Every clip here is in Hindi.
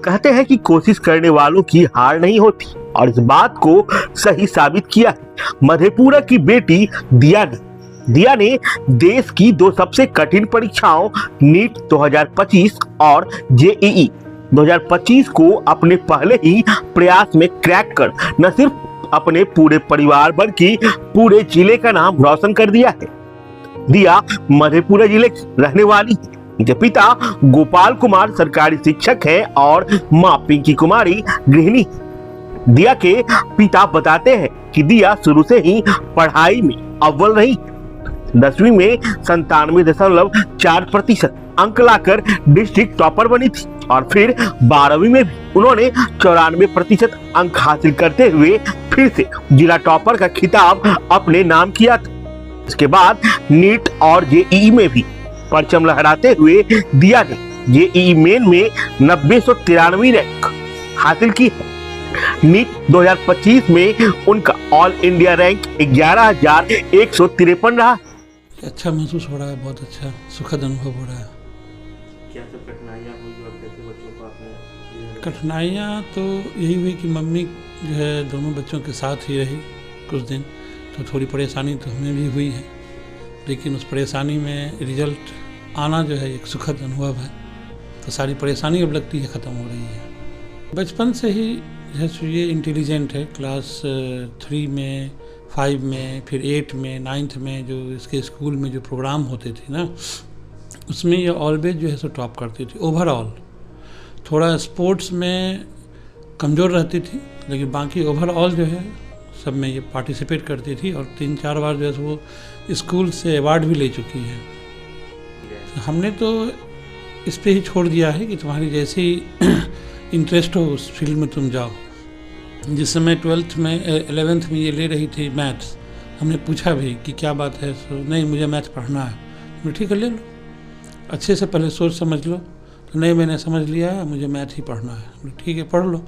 कहते हैं कि कोशिश करने वालों की हार नहीं होती और इस बात को सही साबित किया है मधेपुरा की बेटी दिया ने। दिया ने देश की दो सबसे कठिन परीक्षाओं नीट 2025 और जेईई 2025 को अपने पहले ही प्रयास में क्रैक कर न सिर्फ अपने पूरे परिवार बल्कि पूरे जिले का नाम रोशन कर दिया है। दिया मधेपुरा जिले की रहने वाली है। इनके पिता गोपाल कुमार सरकारी शिक्षक हैं और मां पिंकी कुमारी गृहिणी। दिया के पिता बताते हैं कि दिया शुरू से ही पढ़ाई में अव्वल रही। 10वीं में 97.4% अंक लाकर डिस्ट्रिक्ट टॉपर बनी थी और फिर 12वीं में भी उन्होंने 94% अंक हासिल करते हुए फिर से जिला टॉपर का खिताब अपने नाम किया था। इसके बाद नीट और जेईई में भी परचम लहराते हुए दिया ने जेईई मेन में 9093 रैंक हासिल की है। नीट 2025 में उनका ऑल इंडिया रैंक 11,153 रहा। अच्छा महसूस हो रहा है, बहुत अच्छा सुखद अनुभव हो रहा है। क्या सब कठिनाइयाँ हुई और कैसे बच्चों को आपने? कठिनाइयाँ तो यही हुई कि मम्मी जो है दोनों बच्चों के साथ ही रही कुछ दिन, तो थोड़ी परेशानी तो हमें भी हुई है, लेकिन उस परेशानी में रिजल्ट आना जो है एक सुखद अनुभव है। तो सारी परेशानी अब लगती है ख़त्म हो रही है। बचपन से ही जैसे ये इंटेलिजेंट है, क्लास 3 में, 5 में, फिर 8 में, 9th में जो इसके स्कूल में जो प्रोग्राम होते थे ना, उसमें ये ऑलवेज जो है सो टॉप करती थी। ओवरऑल थोड़ा स्पोर्ट्स में कमज़ोर रहती थी, लेकिन बाकी ओवरऑल जो है सब में ये पार्टिसिपेट करती थी और 3-4 बार जो है वो स्कूल से अवार्ड भी ले चुकी है। हमने तो इस पे ही छोड़ दिया है कि तुम्हारी जैसी इंटरेस्ट हो उस फील्ड में तुम जाओ। जिस समय 12th में 11th में ये ले रही थी मैथ्स, हमने पूछा भी कि क्या बात है, तो नहीं मुझे मैथ पढ़ना है। तो ठीक है ले लो, अच्छे से पहले सोच समझ लो। तो नहीं मैंने समझ लिया है, मुझे मैथ ही पढ़ना है। ठीक है पढ़ लो।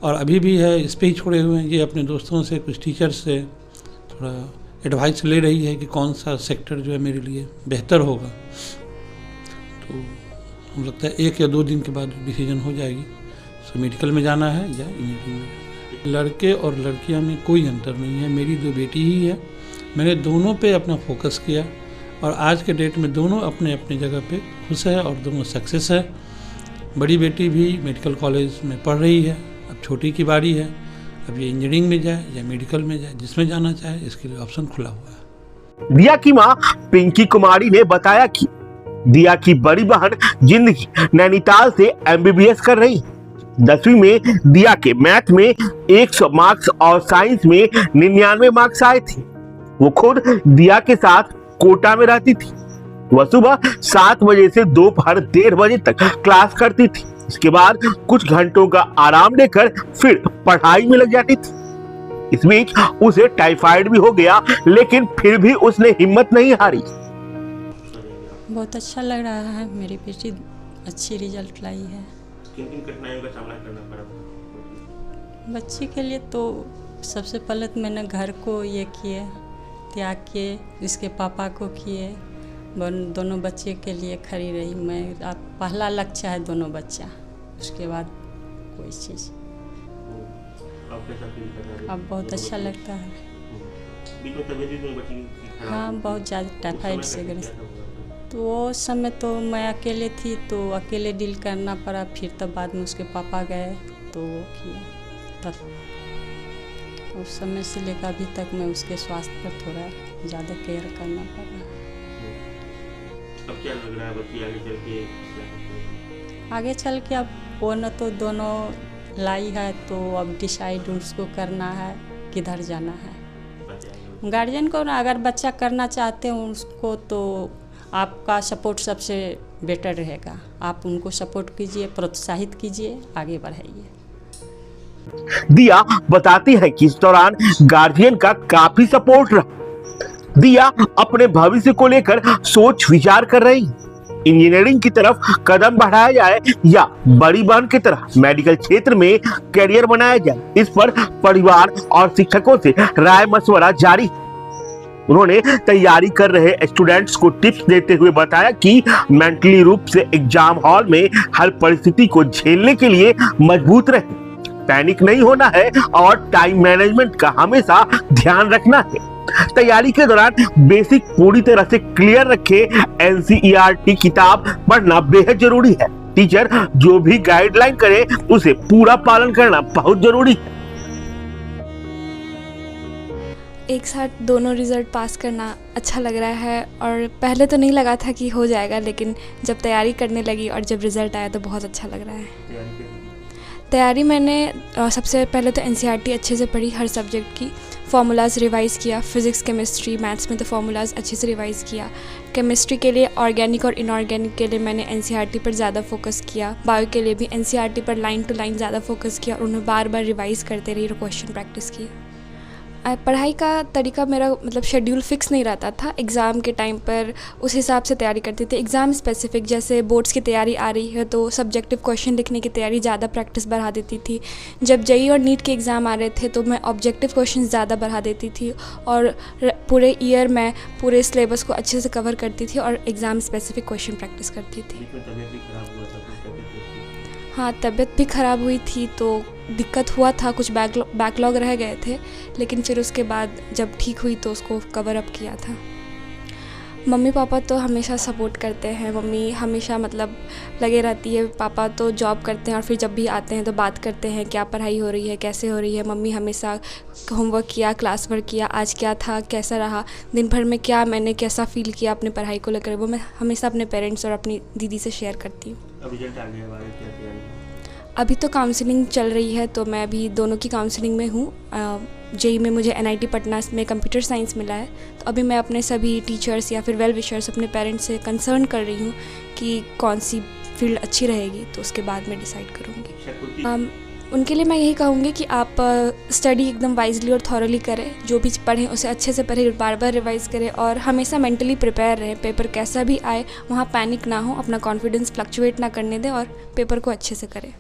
और अभी भी है इस पे ही छोड़े हुए हैं। ये अपने दोस्तों से, कुछ टीचर से थोड़ा एडवाइस ले रही है कि कौन सा सेक्टर जो है मेरे लिए बेहतर होगा। तो मुझे लगता है 1 या 2 दिन के बाद डिसीजन हो जाएगी, सो मेडिकल में जाना है या इंजीनियरिंग में। लड़के और लड़कियां में कोई अंतर नहीं है, मेरी 2 बेटी ही है। मैंने दोनों पे अपना फोकस किया और आज के डेट में दोनों अपने अपने जगह पे खुश है और दोनों सक्सेस है। बड़ी बेटी भी मेडिकल कॉलेज में पढ़ रही है, अब छोटी की बारी है, अब ये इंजीनियरिंग में जाए या मेडिकल में जाए, जिसमें जाना चाहे इसके लिए ऑप्शन खुला हुआ है। दिया की मां पिंकी कुमारी ने बताया कि दिया की बड़ी बहन जिंदगी नैनीताल से एमबीबीएस कर रही है। 10वीं में दिया के मैथ में 100 मार्क्स और साइंस में 99 मार्क्स आए थे। वो खुद दिया के साथ कोटा में रहती थी। वह सुबह 7 बजे से दोपहर 1:30 बजे तक क्लास करती थी। इसके बाद कुछ घंटों का आराम लेकर फिर पढ़ाई में लग जाती थी। इस बीच उसे टाइफाइड भी हो गया, लेकिन फिर भी उसने हिम्मत नहीं हारी। बहुत अच्छा लग रहा है, मेरी बेटी अच्छी रिजल्ट लाई है। किन-किन कठिनाइयों का सामना करना पड़ा बच्ची के लिए? तो सबसे पहले तो मैंने घर को ये किए, त्याग किए, इसके पापा को किए, दोनों बच्चे के लिए खड़ी रही मैं। अब पहला लक्ष्य है दोनों बच्चा, उसके बाद कोई चीज़। अब बहुत अच्छा लगता है। हाँ बहुत ज़्यादा टाइफाइड से ग्रस्त। तो वो समय तो मैं अकेले थी, तो अकेले डील करना पड़ा। फिर तब बाद में उसके पापा गए तो वो किया। तब उस समय से लेकर अभी तक मैं उसके स्वास्थ्य पर थोड़ा ज़्यादा केयर करना पड़ा। अब क्या लग रहा है बच्ची आगे चल के अब वो न तो दोनों लाई है, तो अब डिसाइड उसको करना है किधर जाना है। गार्जियन को ना, अगर बच्चा करना चाहते हैं उसको, तो आपका सपोर्ट सबसे बेटर रहेगा। आप उनको सपोर्ट कीजिए, प्रोत्साहित कीजिए, आगे बढ़ाइए। दिया बताती है कि इस दौरान गार्जियन का काफी सपोर्ट रहा। दिया अपने भविष्य को लेकर सोच विचार कर रही है। इंजीनियरिंग की तरफ कदम बढ़ाया जाए या बड़ी बहन की तरह मेडिकल क्षेत्र में करियर बनाया जाए, इस पर परिवार और शिक्षकों से राय मशवरा जारी है। उन्होंने तैयारी कर रहे स्टूडेंट्स को टिप्स देते हुए बताया कि मेंटली रूप से एग्जाम हॉल में हर परिस्थिति को झेलने के लिए मजबूत रहे, पैनिक नहीं होना है और टाइम मैनेजमेंट का हमेशा ध्यान रखना है। तैयारी के दौरान बेसिक पूरी तरह से क्लियर रखे। NCERT किताब पढ़ना बेहद जरूरी है। टीचर जो भी गाइडलाइन करे उसे पूरा पालन करना बहुत जरूरी है। एक साथ दोनों रिज़ल्ट पास करना अच्छा लग रहा है और पहले तो नहीं लगा था कि हो जाएगा, लेकिन जब तैयारी करने लगी और जब रिज़ल्ट आया तो बहुत अच्छा लग रहा है। तैयारी मैंने सबसे पहले तो NCERT अच्छे से पढ़ी, हर सब्जेक्ट की फार्मूलाज रिवाइज़ किया, फिज़िक्स केमिस्ट्री मैथ्स में तो फार्मूलाज अच्छे से रिवाइज़ किया। केमिस्ट्री के लिए ऑर्गेनिक और इनऑर्गेनिक के लिए मैंने NCERT पर ज़्यादा फोकस किया। बायो के लिए भी NCERT पर लाइन टू लाइन ज़्यादा फोकस किया और उन्हें बार बार रिवाइज़ करते रही और क्वेश्चन प्रैक्टिस की। पढ़ाई का तरीका मेरा मतलब शेड्यूल फिक्स नहीं रहता था। एग्ज़ाम के टाइम पर उस हिसाब से तैयारी करती थी। एग्ज़ाम स्पेसिफिक जैसे बोर्ड्स की तैयारी आ रही है तो सब्जेक्टिव क्वेश्चन लिखने की तैयारी ज़्यादा प्रैक्टिस बढ़ा देती थी। जब JEE और नीट के एग्ज़ाम आ रहे थे तो मैं ऑब्जेक्टिव क्वेश्चन ज़्यादा बढ़ा देती थी और पूरे ईयर मैं पूरे सिलेबस को अच्छे से कवर करती थी और एग्ज़ाम स्पेसिफिक क्वेश्चन प्रैक्टिस करती थी। हाँ, तबीयत भी ख़राब हुई थी तो दिक्कत हुआ था, कुछ बैकलॉग रह गए थे, लेकिन फिर उसके बाद जब ठीक हुई तो उसको कवर अप किया था। मम्मी पापा तो हमेशा सपोर्ट करते हैं। मम्मी हमेशा मतलब लगे रहती है, पापा तो जॉब करते हैं और फिर जब भी आते हैं तो बात करते हैं क्या पढ़ाई हो रही है, कैसे हो रही है। मम्मी हमेशा होमवर्क किया, क्लास वर्क किया, आज क्या था, कैसा रहा, दिन भर में क्या मैंने कैसा फ़ील किया अपने पढ़ाई को लेकर, वो मैं हमेशा अपने पेरेंट्स और अपनी दीदी से शेयर करती हूँ। अभी तो काउंसलिंग चल रही है तो मैं अभी दोनों की काउंसलिंग में हूँ। JEE में मुझे NIT पटना में कंप्यूटर साइंस मिला है तो अभी मैं अपने सभी टीचर्स या फिर वेल विशर्स अपने पेरेंट्स से कंसर्न कर रही हूँ कि कौन सी फील्ड अच्छी रहेगी, तो उसके बाद मैं डिसाइड करूँगी। उनके लिए मैं यही कहूँगी कि आप स्टडी एकदम वाइजली और थॉरली करें, जो भी पढ़ें उसे अच्छे से पढ़ें, बार बार रिवाइज़ करें और हमेशा मेंटली प्रिपेयर रहें। पेपर कैसा भी आए वहाँ पैनिक ना हो, अपना कॉन्फिडेंस फ्लक्चुएट ना करने दें और पेपर को अच्छे से करें।